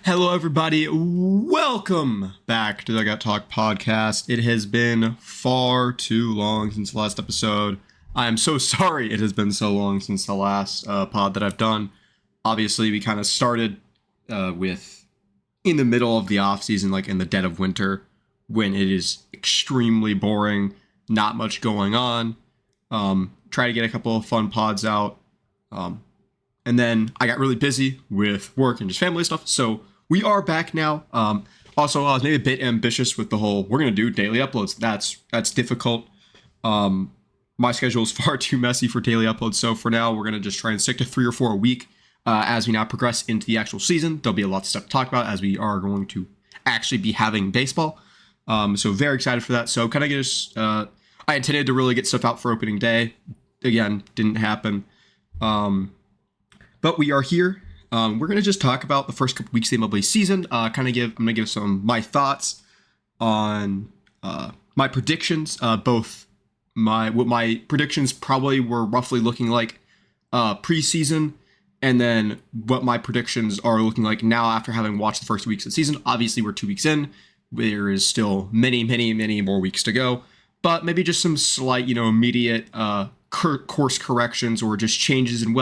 Hello, everybody. Welcome back to the Dugout Talk podcast. It has been far too long since the last episode. I am so sorry it has been so long since the last pod that I've done. Obviously, we kind of started with in the middle of the off season, like in the dead of winter, when it is extremely boring, not much going on. Try to get a couple of fun pods out. And then I got really busy with work and just family stuff. So we are back now. Also, I was maybe a bit ambitious with the whole, we're going to do daily uploads. That's difficult. My schedule is far too messy for daily uploads. So for now, we're going to just try and stick to 3 or 4 a week. As we now progress into the actual season, there'll be a lot of stuff to talk about as we are going to actually be having baseball. So very excited for that. So kind of just, I intended to really get stuff out for opening day. Again, didn't happen. But we are here. We're going to just talk about the first couple weeks of the MLB season. I'm going to give some my thoughts on my predictions. What my predictions probably were roughly looking like preseason, and then what my predictions are looking like now after having watched the first weeks of the season. Obviously, we're 2 weeks in. There is still many more weeks to go. But maybe just some slight, immediate course corrections or just changes in,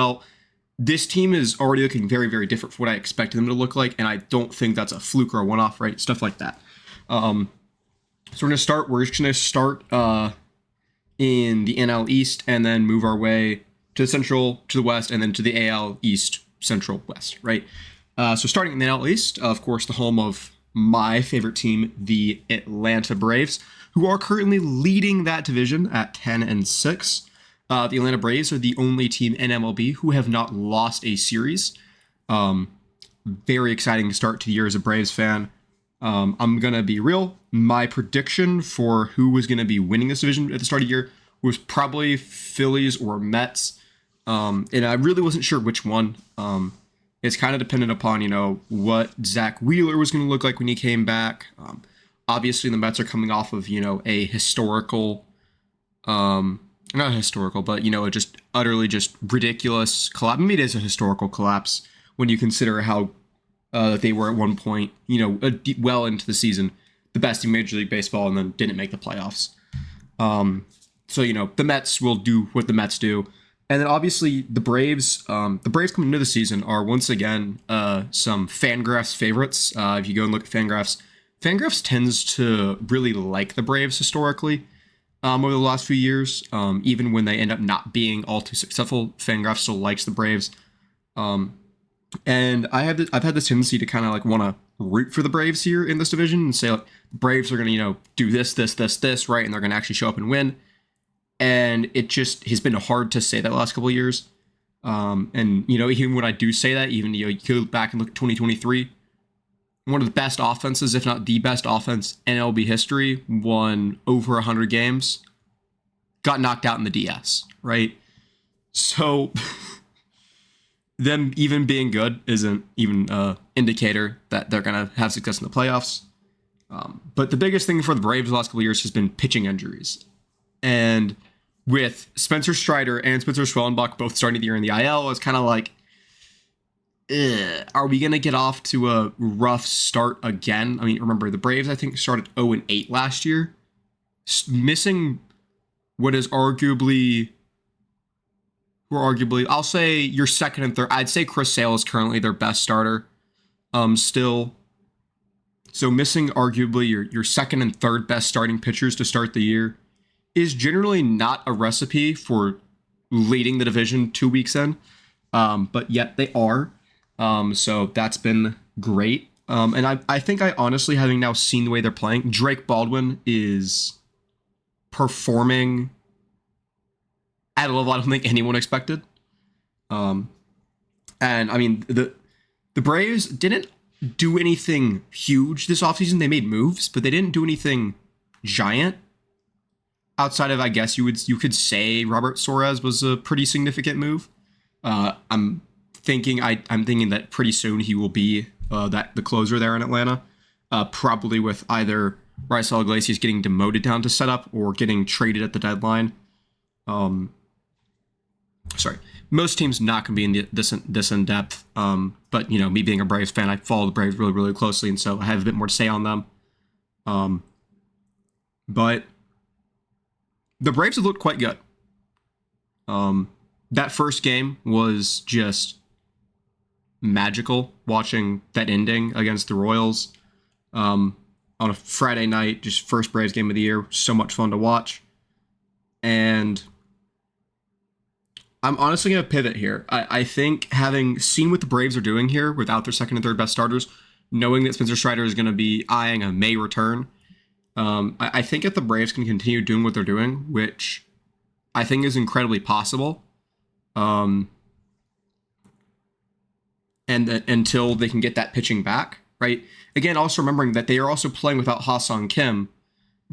this team is already looking very, very different from what I expected them to look like, and I don't think that's a fluke or a one-off, right? Stuff like that. So we're just going to start in the NL East and then move our way to the Central, to the West, and then to the AL East, Central, West, right? So starting in the NL East, of course, the home of my favorite team, the Atlanta Braves, who are currently leading that division at 10-6. The Atlanta Braves are the only team in MLB who have not lost a series. Very exciting start to the year as a Braves fan. I'm going to be real. My prediction for who was going to be winning this division at the start of the year was probably Phillies or Mets. And I really wasn't sure which one. It's kind of dependent upon, what Zach Wheeler was going to look like when he came back. Obviously, the Mets are coming off of, a historical... not historical, but, just utterly just ridiculous collapse. I mean, it is a historical collapse when you consider how they were at one point, well into the season, the best in Major League Baseball, and then didn't make the playoffs. So, the Mets will do what the Mets do. And then obviously the Braves coming into the season are once again some Fangraphs favorites. If you go and look at Fangraphs tends to really like the Braves historically. Over the last few years, even when they end up not being all too successful, Fangraphs still likes the Braves. And I've had this tendency to kind of want to root for the Braves here in this division and say Braves are going to do this, right, and they're going to actually show up and win. And it just has been hard to say that the last couple of years. And even when I do say that, even you go back and look at 2023. One of the best offenses, if not the best offense in MLB history, won over 100 games, got knocked out in the DS, right? So them even being good isn't even an indicator that they're going to have success in the playoffs. But the biggest thing for the Braves the last couple of years has been pitching injuries. And with Spencer Strider and Spencer Schwellenbach both starting the year in the IL, it's kind of like, are we going to get off to a rough start again? I mean, remember, the Braves, I think, started 0-8 last year. Missing what is arguably, I'll say your second and third. I'd say Chris Sale is currently their best starter still. So missing arguably your second and third best starting pitchers to start the year is generally not a recipe for leading the division 2 weeks in. But yet they are. So that's been great. And I think I honestly, having now seen the way they're playing, Drake Baldwin is performing at a level I don't think anyone expected. And I mean, the Braves didn't do anything huge this offseason. They made moves, but they didn't do anything giant. Outside of, I guess you could say Robert Suarez was a pretty significant move. I'm thinking that pretty soon he will be the closer there in Atlanta, probably with either Raisel Iglesias getting demoted down to setup or getting traded at the deadline. sorry, most teams not going to be this in depth. But me being a Braves fan, I follow the Braves really, really closely, and so I have a bit more to say on them. But the Braves have looked quite good. That first game was just magical. Watching that ending against the Royals on a Friday night, just first Braves game of the year, so much fun to watch. And I'm honestly going to pivot here. I think having seen what the Braves are doing here without their second and third best starters, knowing that Spencer Strider is going to be eyeing a May return, I think if the Braves can continue doing what they're doing, which I think is incredibly possible, and until they can get that pitching back, right? Again, also remembering that they are also playing without Ha-Sung Kim,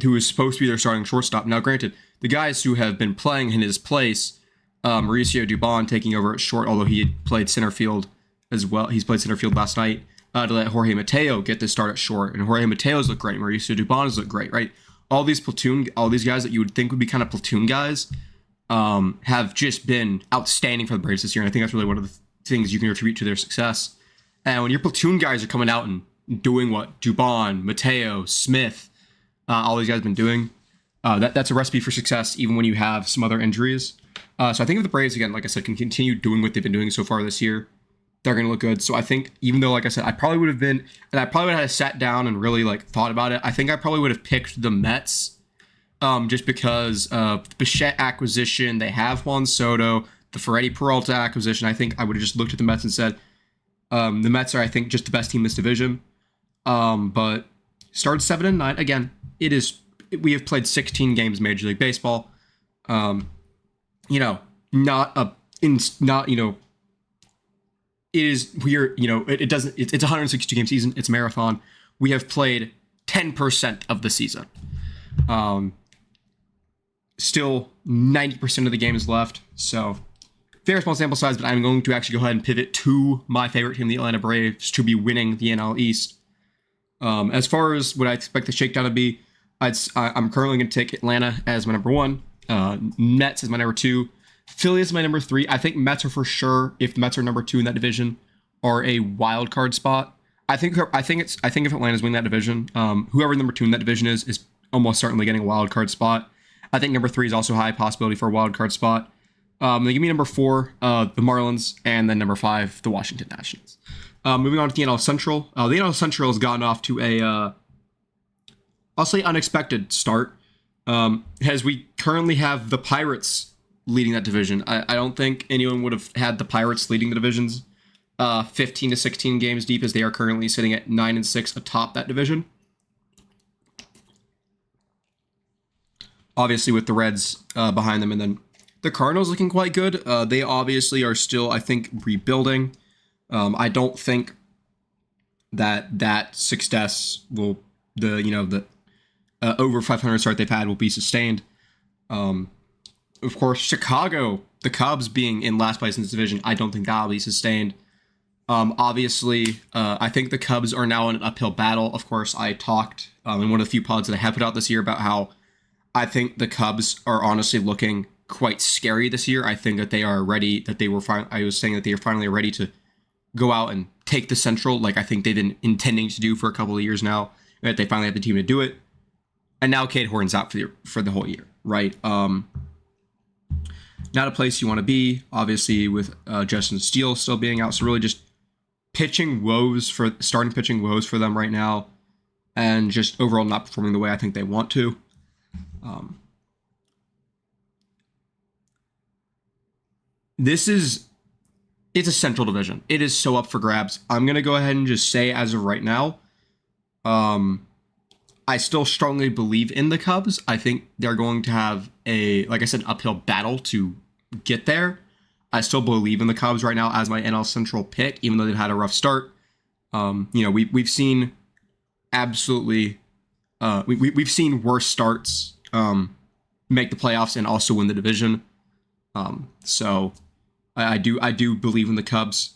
who is supposed to be their starting shortstop. Now, granted, the guys who have been playing in his place, Mauricio Dubon taking over at short, although he had played center field as well. He's played center field last night to let Jorge Mateo get the start at short. And Jorge Mateo's look great. Mauricio Dubon's look great, right? All these guys that you would think would be kind of platoon guys have just been outstanding for the Braves this year. And I think that's really one of the things you can attribute to their success. And when your platoon guys are coming out and doing what Dubon, Mateo, Smith, all these guys have been doing, that's a recipe for success, even when you have some other injuries. So I think if the Braves, again, like I said, can continue doing what they've been doing so far this year, they're going to look good. So I think, even though, like I said, I probably would have had sat down and really thought about it. I think I probably would have picked the Mets, just because of the Bichette acquisition. They have Juan Soto, the Ferretti Peralta acquisition. I think I would have just looked at the Mets and said, the Mets are, I think, just the best team in this division. But started 7-9. Again, we have played 16 games Major League Baseball. It's a 162 game season. It's a marathon. We have played 10% of the season. Still 90% of the games left. So very small sample size, but I'm going to actually go ahead and pivot to my favorite team, the Atlanta Braves, to be winning the NL East. As far as what I expect the shakedown to be, I'm currently going to take Atlanta as my number 1, Mets as my number 2, Philly is my number 3. I think Mets are for sure, if the Mets are number 2 in that division, are a wild card spot. I think if Atlanta's winning that division, whoever number 2 in that division is almost certainly getting a wild card spot. I think number 3 is also a high possibility for a wild card spot. They give me number 4, the Marlins, and then number 5, the Washington Nationals. Moving on to the NL Central. The NL Central has gotten off to a, I'll say, unexpected start, as we currently have the Pirates leading that division. I don't think anyone would have had the Pirates leading the divisions 15 to 16 games deep, as they are currently sitting at 9-6 atop that division. Obviously with the Reds behind them, and then the Cardinals looking quite good. They obviously are still, I think, rebuilding. I don't think that success will, the over 500 start they've had will be sustained. Of course, Chicago, the Cubs being in last place in this division, I don't think that'll be sustained. Obviously, I think the Cubs are now in an uphill battle. Of course, I talked in one of the few pods that I have put out this year about how I think the Cubs are honestly looking quite scary this year. I think that they are ready, I was saying that they are finally ready to go out and take the Central, like I think they've been intending to do for a couple of years now, that they finally have the team to do it. And now Cade Horton's out for the whole year, right? Not a place you want to be, obviously, with Justin Steele still being out. So really just starting pitching woes for them right now, and just overall not performing the way I think they want to. It's a Central division. It is so up for grabs. I'm going to go ahead and just say, as of right now, I still strongly believe in the Cubs. I think they're going to have like I said, uphill battle to get there. I still believe in the Cubs right now as my NL Central pick, even though they've had a rough start. We've seen absolutely, we've seen worse starts make the playoffs and also win the division. So I do believe in the Cubs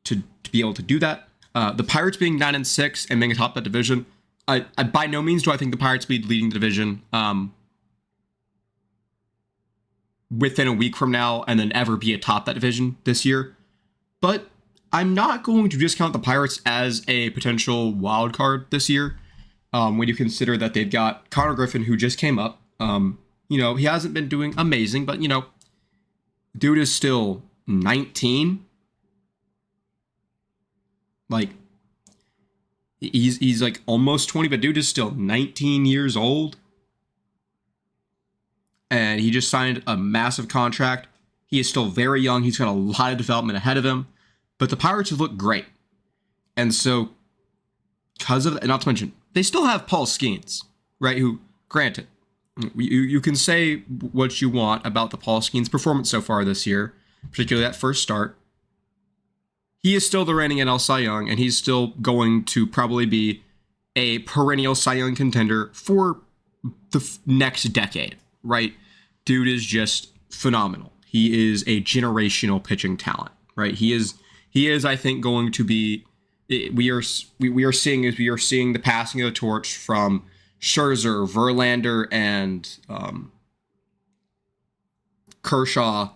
to be able to do that. The Pirates being 9-6 and being atop that division, I by no means do I think the Pirates be leading the division. within a week from now and then ever be atop that division this year. But I'm not going to discount the Pirates as a potential wild card this year. When you consider that they've got Connor Griffin, who just came up. He hasn't been doing amazing, but, dude is still 19. Like, he's like almost 20, but dude is still 19 years old. And he just signed a massive contract. He is still very young. He's got a lot of development ahead of him. But the Pirates have looked great. And so, because of that, not to mention, they still have Paul Skeens, right? Who, granted, you can say what you want about the Paul Skeens performance so far this year, particularly that first start. He is still the reigning NL Cy Young, and he's still going to probably be a perennial Cy Young contender for the next decade, right? Dude is just phenomenal. He is a generational pitching talent, right? He is, I think, going to be. We are seeing the passing of the torch from Scherzer, Verlander, and Kershaw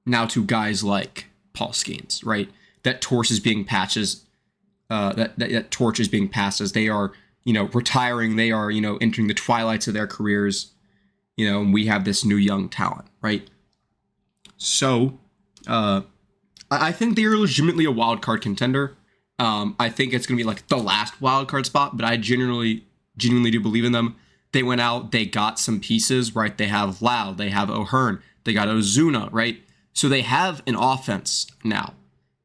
now to guys like Paul Skeens, right? That torch is being passed that torch is being passed as they are, retiring. They are, entering the twilights of their careers, and we have this new young talent, right? So, I think they are legitimately a wild card contender. I think it's going to be like the last wild card spot, but I genuinely do believe in them. They went out, they got some pieces, right? They have Lau, they have O'Hearn, they got Ozuna, right? So they have an offense now.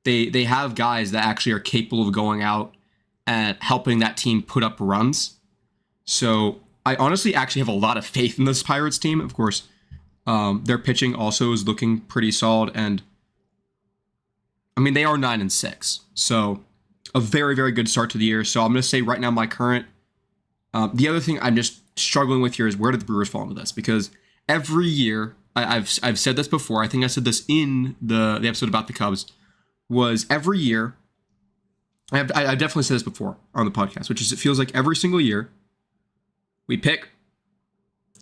They have guys that actually are capable of going out and helping that team put up runs. So I honestly actually have a lot of faith in this Pirates team. Of course, their pitching also is looking pretty solid, and I mean, they are 9-6, so a very, very good start to the year. So I'm going to say right now my current. The other thing I'm just struggling with here is where did the Brewers fall into this? Because every year, I've said this before. I think I said this in the episode about the Cubs. Was every year. I definitely said this before on the podcast, which is it feels like every single year we pick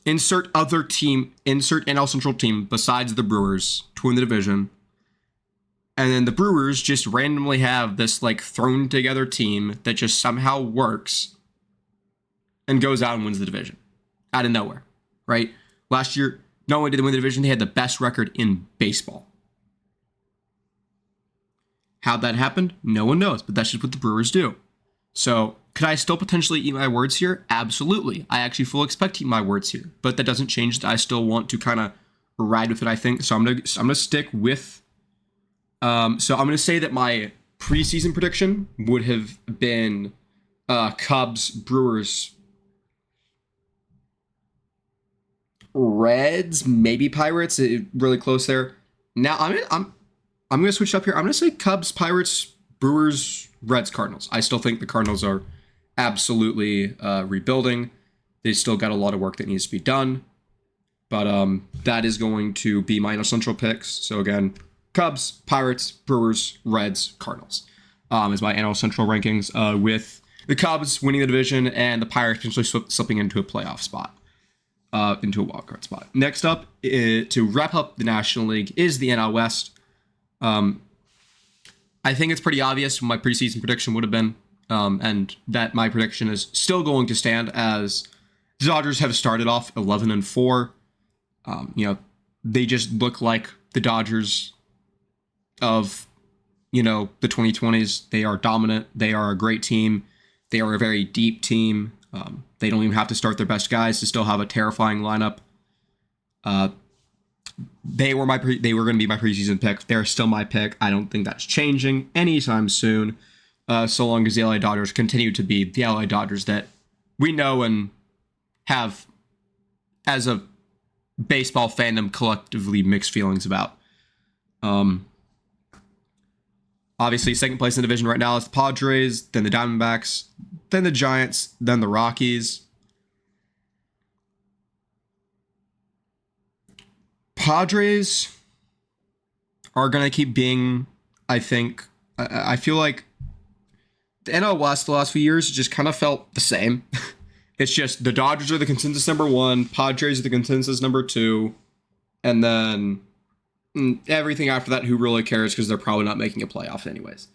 insert other team, insert NL Central team besides the Brewers to win the division. And then the Brewers just randomly have this like thrown together team that just somehow works and goes out and wins the division out of nowhere, right? Last year, not only did they win the division, they had the best record in baseball. How that happened, no one knows, but that's just what the Brewers do. So, could I still potentially eat my words here? Absolutely. I actually fully expect to eat my words here, but that doesn't change that I still want to kind of ride with it, I think. So I'm gonna stick with. So I'm gonna say that my preseason prediction would have been Cubs, Brewers, Reds, maybe Pirates. Really close there. Now I'm going to switch up here. I'm going to say Cubs, Pirates, Brewers, Reds, Cardinals. I still think the Cardinals are absolutely rebuilding. They still got a lot of work that needs to be done. But that is going to be my central picks. So again, Cubs, Pirates, Brewers, Reds, Cardinals is my NL Central rankings, with the Cubs winning the division and the Pirates potentially slipping into a playoff spot, into a wildcard spot. Next up, to wrap up the National League, is the NL West. I think it's pretty obvious what my preseason prediction would have been, and that my prediction is still going to stand, as the Dodgers have started off 11-4. They just look like the Dodgers of, the 2020s. They are dominant. They are a great team. They are a very deep team. They don't even have to start their best guys to still have a terrifying lineup. They were going to be my preseason pick. They're still my pick. I don't think that's changing anytime soon, so long as the LA Dodgers continue to be the LA Dodgers that we know and have, as a baseball fandom, collectively mixed feelings about. Obviously, second place in the division right now is the Padres, then the Diamondbacks, then the Giants, then the Rockies. Padres are going to keep being, I think, I feel like the NL West the last few years just kind of felt the same. It's just the Dodgers are the consensus number one, Padres are the consensus number two, And then everything after that, who really cares, because they're probably not making a playoff anyways.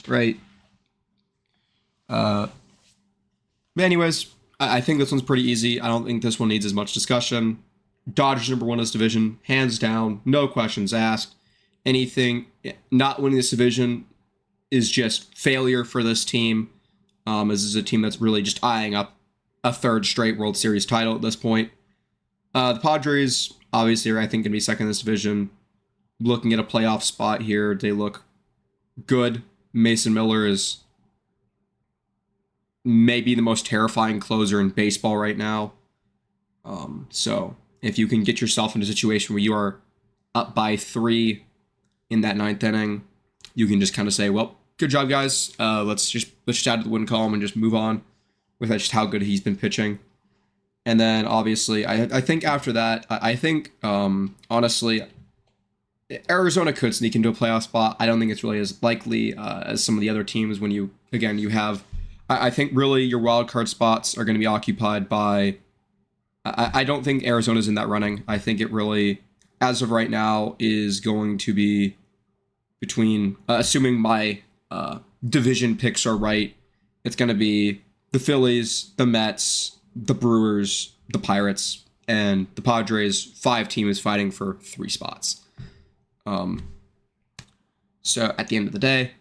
Right. But anyways, I think this one's pretty easy. I don't think this one needs as much discussion. Dodgers number one in this division, hands down, no questions asked. Anything not winning this division is just failure for this team. This is a team that's really just eyeing up a third straight World Series title at this point. The Padres, obviously, are, I think, going to be second in this division. Looking at a playoff spot here, they look good. Mason Miller is maybe the most terrifying closer in baseball right now. So if you can get yourself in a situation where you are up by 3 in that 9th inning, you can just kind of say, well, good job, guys. Let's just add to the win column and just move on with just how good he's been pitching. And then obviously, I think after that, I think honestly, Arizona could sneak into a playoff spot. I don't think it's really as likely as some of the other teams when you have. I think really your wild card spots are going to be occupied by. I don't think Arizona's in that running. I think it really, as of right now, is going to be between, assuming my division picks are right, it's going to be the Phillies, the Mets, the Brewers, the Pirates, and the Padres. 5 teams fighting for 3 spots. So at the end of the day,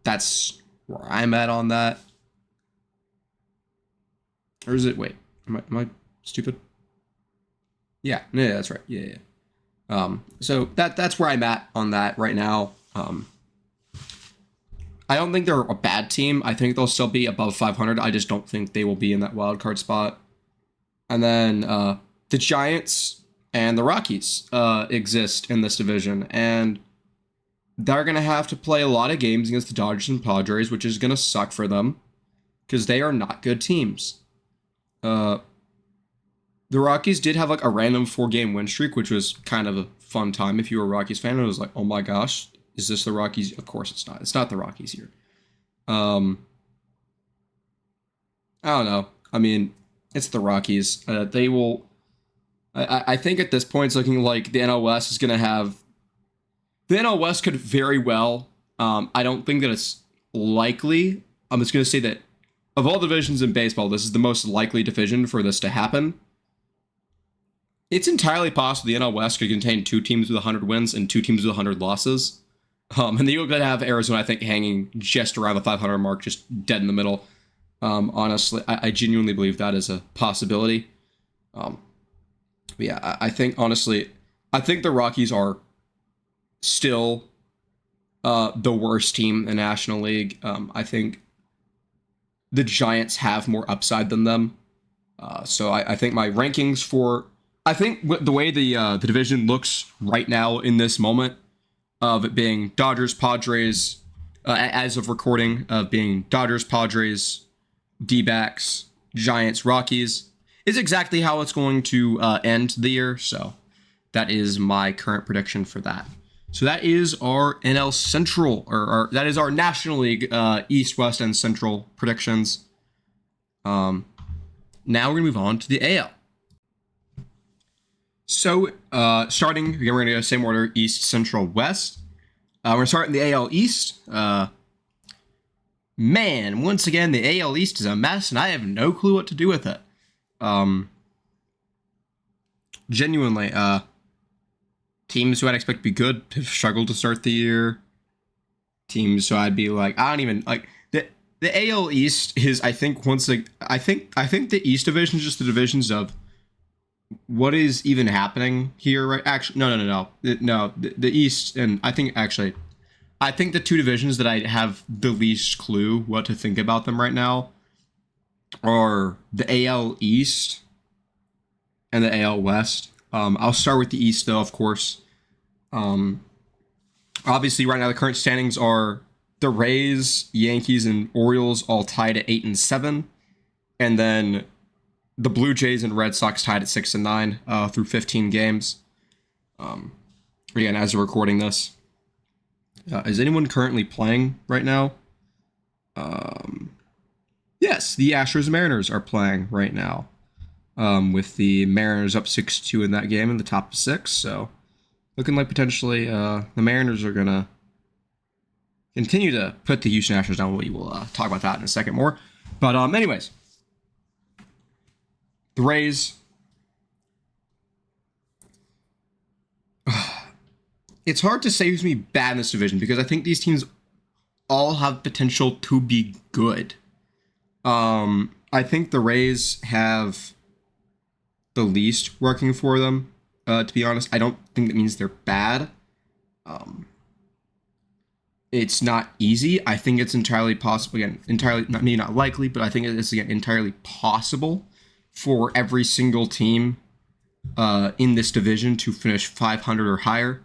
that's where I'm at on that. Or is it? Wait, am I stupid? Yeah, that's right. Yeah. So that's where I'm at on that right now. I don't think they're a bad team. I think they'll still be above 500. I just don't think they will be in that wild card spot. And then the Giants and the Rockies exist in this division, and they're going to have to play a lot of games against the Dodgers and Padres, which is going to suck for them because they are not good teams. The Rockies did have like a random 4-game win streak, which was kind of a fun time if you were a Rockies fan. It was like, oh my gosh, is this the Rockies? Of course it's not. It's not the Rockies here. I don't know. I mean, it's the Rockies. They will. I think at this point it's looking like the NL West is going to have. The NL West could very well. I don't think that it's likely. I'm just going to say that of all divisions in baseball, this is the most likely division for this to happen. It's entirely possible the NL West could contain 2 teams with 100 wins and 2 teams with 100 losses. And then you're going to have Arizona, I think, hanging just around the 500 mark, just dead in the middle. Honestly, I genuinely believe that is a possibility. But yeah, I think, honestly, I think the Rockies are still the worst team in the National League. I think the Giants have more upside than them. So I think my rankings for... I think the way the division looks right now in this moment of it being Dodgers, Padres, as of recording, of being Dodgers, Padres, D-backs, Giants, Rockies, is exactly how it's going to end the year. So that is my current prediction for that. So that is our NL Central, or that is our National League East, West, and Central predictions. Now we're going to move on to the AL. So, starting, again, we're going to go same order, East, Central, West. We're going to start in the AL East. Man, once again, the AL East is a mess, and I have no clue what to do with it. Genuinely, teams who I'd expect to be good have struggled to start the year. Teams who I'd be like, I don't even, like, the AL East is, I think, I think the East division is just the divisions of what is even happening here, right? Actually, no. The East, and I think the 2 divisions that I have the least clue what to think about them right now are the AL East and the AL West. I'll start with the East, though, of course. Obviously, right now, the current standings are the Rays, Yankees, and Orioles all tied at 8 and 7. And then the Blue Jays and Red Sox tied at 6 and 9 through 15 games. Again, as we're recording this, is anyone currently playing right now? Yes, the Astros and Mariners are playing right now. with the Mariners up 6-2 in that game in the top of 6. So looking like potentially the Mariners are going to continue to put the Houston Astros down. We will talk about that in a second more. But anyways, the Rays. It's hard to say who's going to be bad in this division because I think these teams all have potential to be good. I think the Rays have the least working for them. To be honest, I don't think that means they're bad. It's not easy. I think it's entirely possible. Again, entirely maybe not likely, but I think it's again entirely possible for every single team in this division to finish 500 or higher.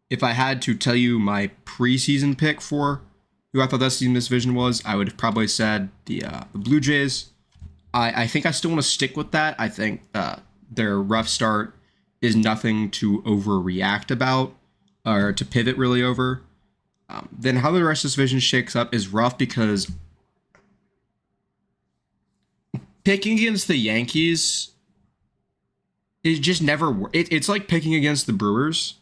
If I had to tell you my preseason pick for who I thought that season this division was, I would have probably said the Blue Jays. I think I still want to stick with that. I think their rough start is nothing to overreact about or to pivot really over. Then how the rest of this division shakes up is rough because picking against the Yankees is just never. It's like picking against the Brewers.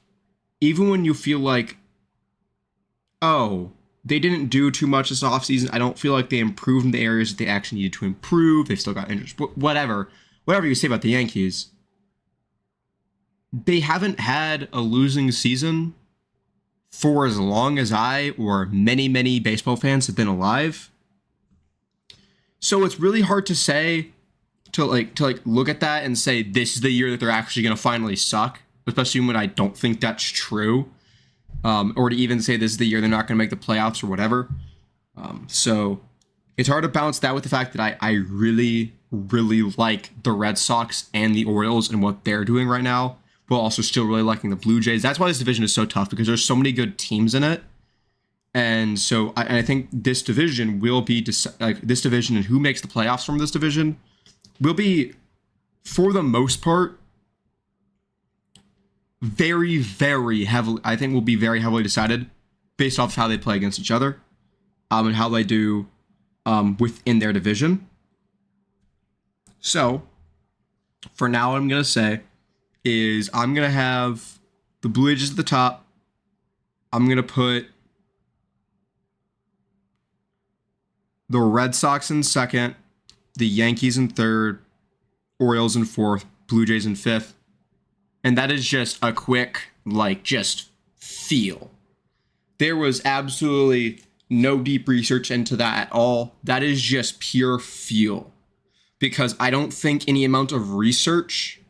Even when you feel like, oh, they didn't do too much this offseason. I don't feel like they improved in the areas that they actually needed to improve. They've still got injuries. Whatever you say about the Yankees, they haven't had a losing season for as long as I or many baseball fans have been alive. So it's really hard to say to look at that and say this is the year that they're actually going to finally suck, especially when I don't think that's true. Or to even say this is the year they're not going to make the playoffs or whatever. So it's hard to balance that with the fact that I really like the Red Sox and the Orioles and what they're doing right now, while also still really liking the Blue Jays. That's why this division is so tough, because there's so many good teams in it. And so I think this division will be, this division and who makes the playoffs from this division will be, for the most part, very heavily, I think will be very heavily decided based off how they play against each other, and how they do within their division. So for now, what I'm going to say is I'm going to have the Blue Jays at the top. I'm going to put the Red Sox in second, the Yankees in third, Orioles in fourth, Blue Jays in fifth. And that is just a quick, just feel. There was absolutely no deep research into that at all. That is just pure feel. Because I don't think any amount of research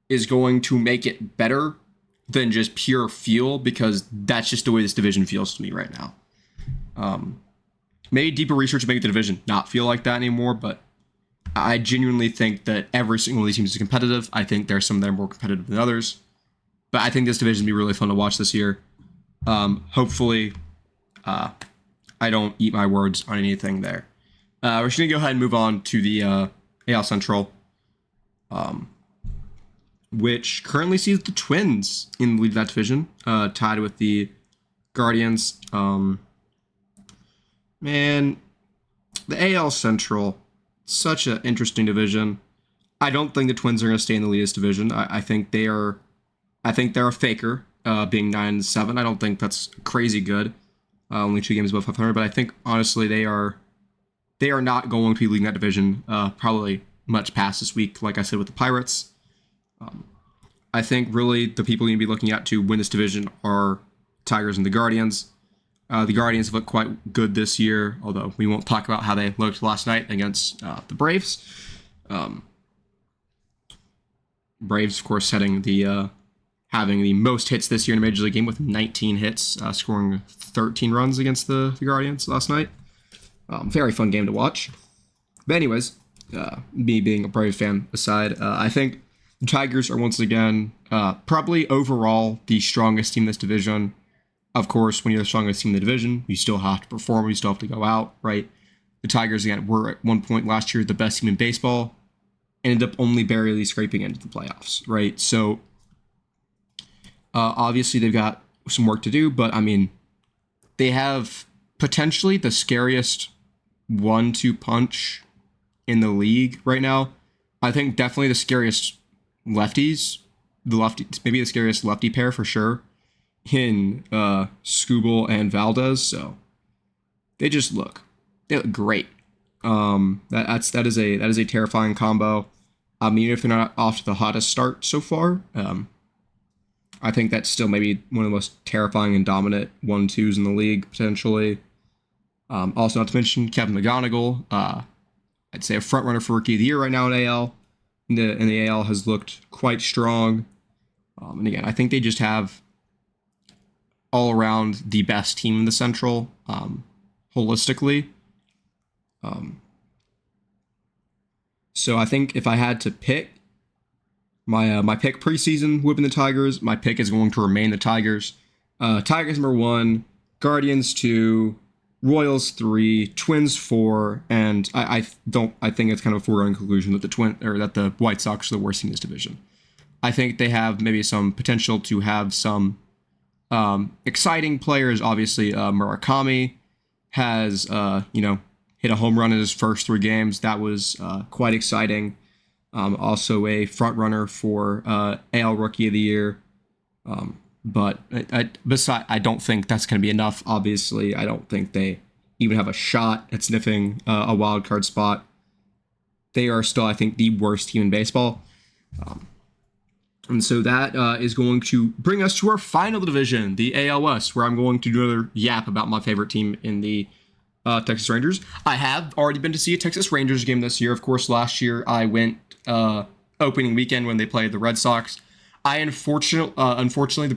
is going to make it better than just pure feel, because that's just the way this division feels to me right now. Maybe deeper research would make the division not feel like that anymore, but I genuinely think that every single one of these teams is competitive. I think there's some that are more competitive than others. But I think this division will be really fun to watch this year. Hopefully, I don't eat my words on anything there. We're just going to go ahead and move on to the AL Central, which currently sees the Twins in the lead of that division, tied with the Guardians. Man, the AL Central, such an interesting division. I don't think the Twins are going to stay in the lead of this division. I think they're a faker, being 9-7. I don't think that's crazy good. Only 2 games above 500, but I think honestly they are not going to be leading that division probably much past this week. Like I said with the Pirates, I think really the people you're going to be looking at to win this division are Tigers and the Guardians. The Guardians have looked quite good this year, although we won't talk about how they looked last night against the Braves. Braves, of course, having the most hits this year in a Major League game with 19 hits, scoring 13 runs against the Guardians last night. Very fun game to watch. But anyways, me being a Braves fan aside, I think the Tigers are once again probably overall the strongest team in this division. Of course, when you're the strongest team in the division, you still have to perform. You still have to go out, right? The Tigers, again, were at one point last year the best team in baseball, ended up only barely scraping into the playoffs, right? So, obviously, they've got some work to do, but, I mean, they have potentially the scariest 1-2 punch in the league right now. I think definitely the scariest lefties, maybe the scariest lefty pair for sure in Skubal and Valdez. So they look great. That is a terrifying combo. Even if they're not off to the hottest start so far, I think that's still maybe one of the most terrifying and dominant 1-2s in the league potentially. Also, not to mention Kevin McGonigal. I'd say a front runner for Rookie of the Year right now in AL. And the AL has looked quite strong. And again, I think they just have all around the best team in the Central, holistically. So I think if I had to pick, my pick preseason would have been the Tigers. My pick is going to remain the Tigers. Tigers number 1, Guardians 2, Royals 3, Twins 4, and I think it's kind of a foregone conclusion that the White Sox are the worst team in this division. I think they have maybe some potential to have some exciting players. Obviously, Murakami has hit a home run in his first 3 games. That was quite exciting. Also a front runner for AL Rookie of the Year. But I don't think that's going to be enough. Obviously, I don't think they even have a shot at sniffing a wild card spot. They are still, I think, the worst team in baseball. And so that is going to bring us to our final division, the AL West, where I'm going to do another yap about my favorite team in the Texas Rangers. I have already been to see a Texas Rangers game this year. Of course, last year I went opening weekend when they played the Red Sox. Unfortunately, the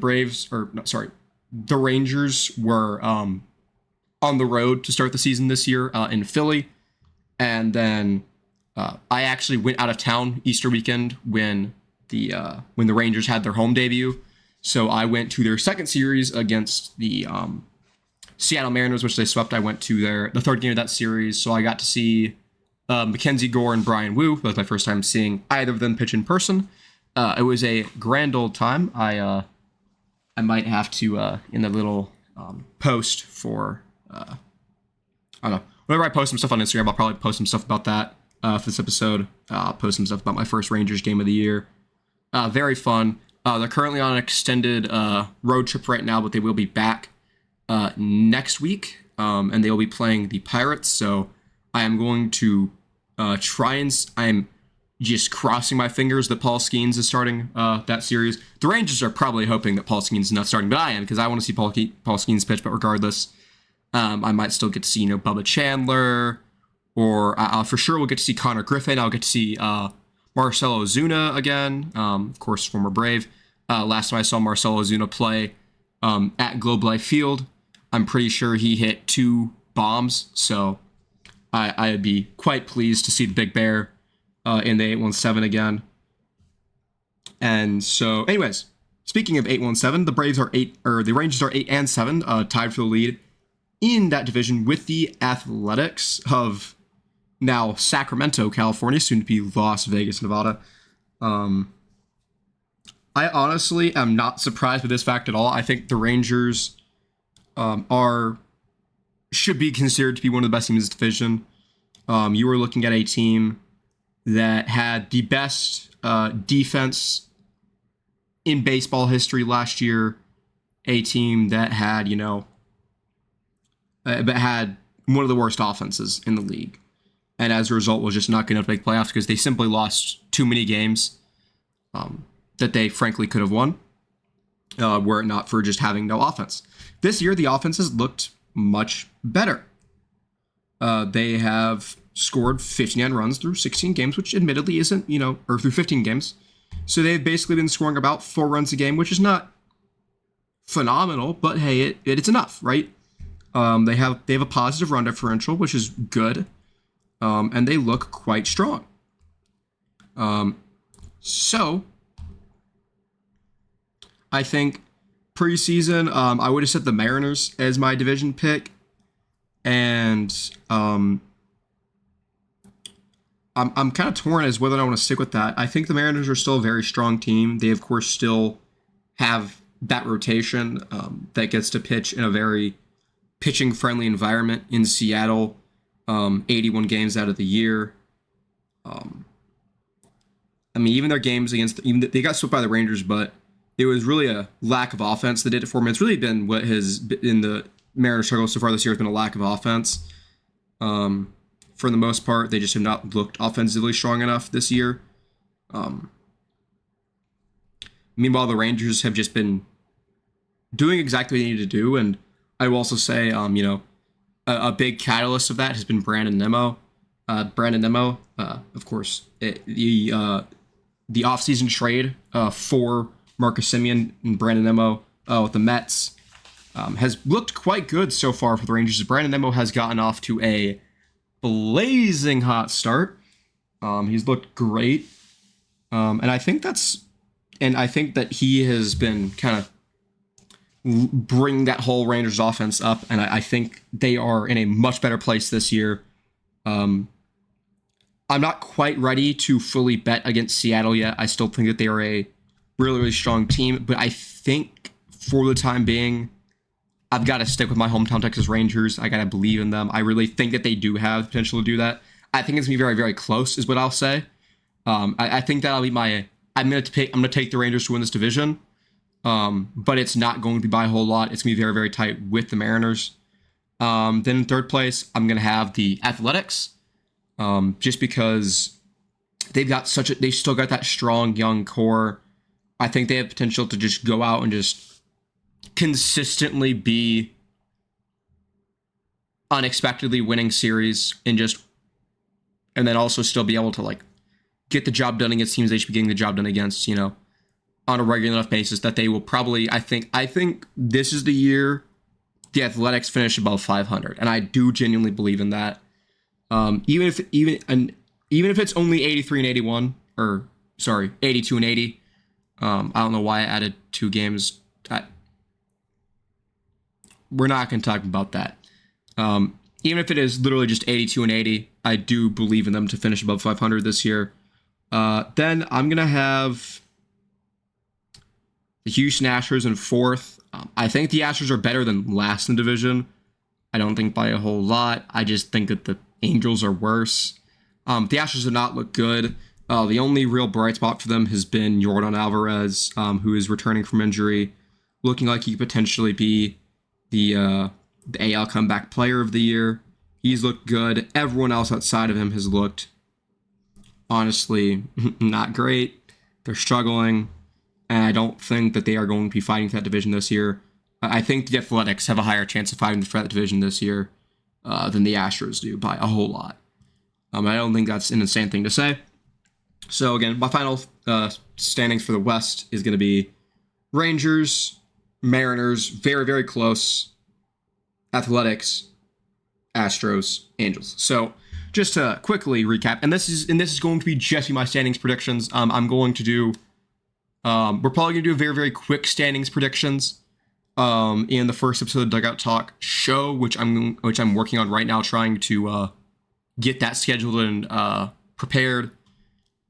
Rangers were on the road to start the season this year in Philly, and then I actually went out of town Easter weekend when the Rangers had their home debut. So I went to their second series against the Seattle Mariners, which they swept. I went to the third game of that series, so I got to see Mackenzie Gore and Brian Wu. That was my first time seeing either of them pitch in person. It was a grand old time. I might have to in the little post for I don't know. Whenever I post some stuff on Instagram, I'll probably post some stuff about that for this episode. I'll post some stuff about my first Rangers game of the year. Very fun. They're currently on an extended road trip right now, but they will be back next week, and they will be playing the Pirates. So I am going to I'm just crossing my fingers that Paul Skeens is starting that series. The Rangers are probably hoping that Paul Skeens is not starting, but I am, because I want to see Paul Skeens pitch. But regardless, I might still get to see Bubba Chandler, or for sure we'll get to see Connor Griffin. I'll get to see Marcell Ozuna again, of course, former Brave. Last time I saw Marcell Ozuna play at Globe Life Field, I'm pretty sure he hit 2 bombs, so I'd be quite pleased to see the Big Bear in the 817 again. And so, anyways, speaking of 817, the Rangers are 8-7, tied for the lead in that division with the Athletics of now Sacramento, California, soon to be Las Vegas, Nevada. I honestly am not surprised with this fact at all. I think the Rangers should be considered to be one of the best teams in this division. You were looking at a team that had the best defense in baseball history last year, a team that had, but had one of the worst offenses in the league, and as a result was just not good enough to make playoffs because they simply lost too many games that they frankly could have won were it not for just having no offense. This year, the offenses looked much better. They have scored 59 runs through 16 games, which admittedly isn't, or through 15 games. So they've basically been scoring about 4 runs a game, which is not phenomenal, but hey, it's enough, right? They have a positive run differential, which is good, and they look quite strong. So I think preseason, I would have set the Mariners as my division pick, and I'm kind of torn as whether I want to stick with that. I think the Mariners are still a very strong team. They, of course, still have that rotation that gets to pitch in a very pitching-friendly environment in Seattle, 81 games out of the year. Um, I mean, even their games against they got swept by the Rangers, but it was really a lack of offense that did it for me. It's really been what has been in the Mariners' struggle so far this year has been a lack of offense. For the most part, they just have not looked offensively strong enough this year. Um, Meanwhile, the Rangers have just been doing exactly what they need to do, and I will also say, a big catalyst of that has been Brandon Nimmo. Of course, the offseason trade for Marcus Semien and Brandon Nimmo with the Mets has looked quite good so far for the Rangers. Brandon Nimmo has gotten off to a blazing hot start. He's looked great, and I think that he has been kind of bring that whole Rangers offense up, and I think they are in a much better place this year. I'm not quite ready to fully bet against Seattle yet. I still think that they are a really, really strong team, but I think for the time being, I've got to stick with my hometown Texas Rangers. I got to believe in them. I really think that they do have the potential to do that. I think it's going to be very, very close is what I'll say. I think that'll be I'm going to take the Rangers to win this division. But it's not going to be by a whole lot. It's going to be very, very tight with the Mariners. Then in third place, I'm going to have the Athletics. Just because they've still got that strong young core. I think they have potential to just go out and just consistently be unexpectedly winning series and then also still be able to get the job done against teams they should be getting the job done against, on a regular enough basis that they will probably, I think this is the year the Athletics finish above 500, and I do genuinely believe in that. Even if it's only 83 and 81, or sorry, 82 and 80. I don't know why I added 2 games. We're not going to talk about that. Even if it is literally just 82 and 80, I do believe in them to finish above 500 this year. Then I'm going to have the Houston Astros in fourth. I think the Astros are better than last in the division. I don't think by a whole lot. I just think that the Angels are worse. The Astros have not looked good. The only real bright spot for them has been Yordan Alvarez, who is returning from injury, looking like he could potentially be the AL Comeback Player of the Year. He's looked good. Everyone else outside of him has looked, honestly, not great. They're struggling, and I don't think that they are going to be fighting for that division this year. I think the Athletics have a higher chance of fighting for that division this year than the Astros do by a whole lot. I don't think that's an insane thing to say. So again, my final standings for the West is going to be Rangers, Mariners, very, very close, Athletics, Astros, Angels. So just to quickly recap, and this is going to be just my standings predictions. I'm going to do, we're probably going to do a very, very quick standings predictions in the first episode of Dugout Talk show, which I'm working on right now, trying to get that scheduled and prepared.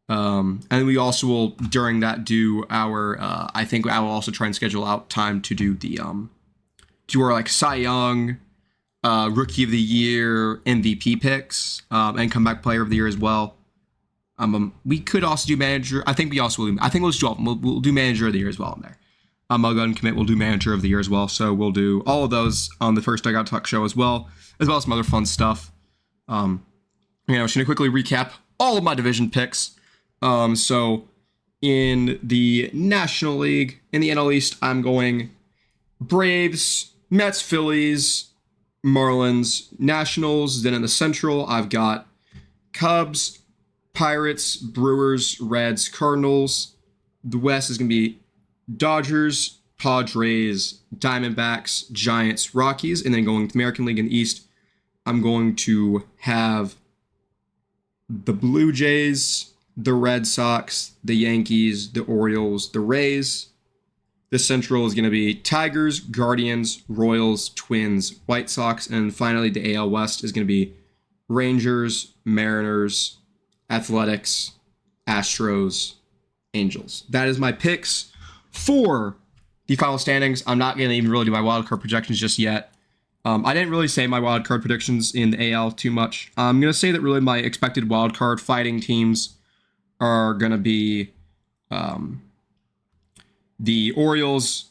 And we also will during that do our I think I will also try and schedule out time to do the do our Cy Young, Rookie of the Year, MVP picks, and Comeback Player of the Year as well. We could also do Manager. I think we also will. I think we'll do Manager of the Year as well in there. I'll go ahead and commit. We'll do Manager of the Year as well. So we'll do all of those on the first Dugout Talk show as well as some other fun stuff. Just gonna quickly recap all of my division picks. So in the National League, in the NL East, I'm going Braves, Mets, Phillies, Marlins, Nationals. Then in the Central, I've got Cubs, Pirates, Brewers, Reds, Cardinals. The West is going to be Dodgers, Padres, Diamondbacks, Giants, Rockies. And then going to the American League in the East, I'm going to have the Blue Jays, the Red Sox, the Yankees, the Orioles, the Rays. The Central is going to be Tigers, Guardians, Royals, Twins, White Sox, and finally the AL West is going to be Rangers, Mariners, Athletics, Astros, Angels. That is my picks for the final standings. I'm not going to even really do my wildcard projections just yet. I didn't really say my wild card predictions in the AL too much. I'm going to say that really my expected wild card fighting teams are going to be the Orioles,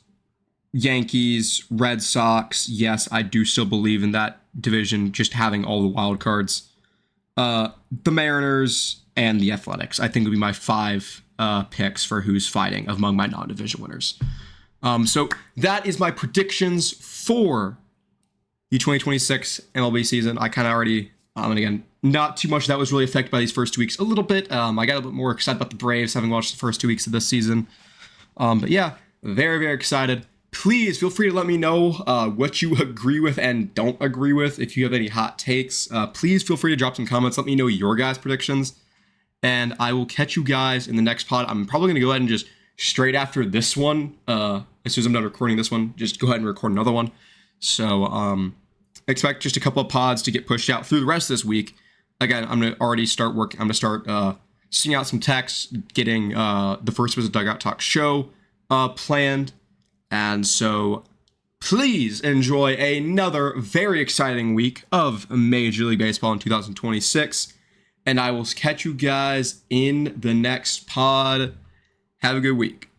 Yankees, Red Sox. Yes, I do still believe in that division, just having all the wild cards. The Mariners and the Athletics, I think, would be my 5 picks for who's fighting among my non-division winners. So that is my predictions for the 2026 MLB season. I kind of already, and again, not too much that was really affected by these first 2 weeks. A little bit. I got a little bit more excited about the Braves, having watched the first 2 weeks of this season. But yeah, very, very excited. Please feel free to let me know what you agree with and don't agree with. If you have any hot takes, please feel free to drop some comments. Let me know your guys' predictions. And I will catch you guys in the next pod. I'm probably going to go ahead and just straight after this one, as soon as I'm done recording this one, just go ahead and record another one. So expect just a couple of pods to get pushed out through the rest of this week. Again, I'm going to already start working. I'm going to start seeing out some texts, getting the First Visit Dugout Talk show planned. And so please enjoy another very exciting week of Major League Baseball in 2026. And I will catch you guys in the next pod. Have a good week.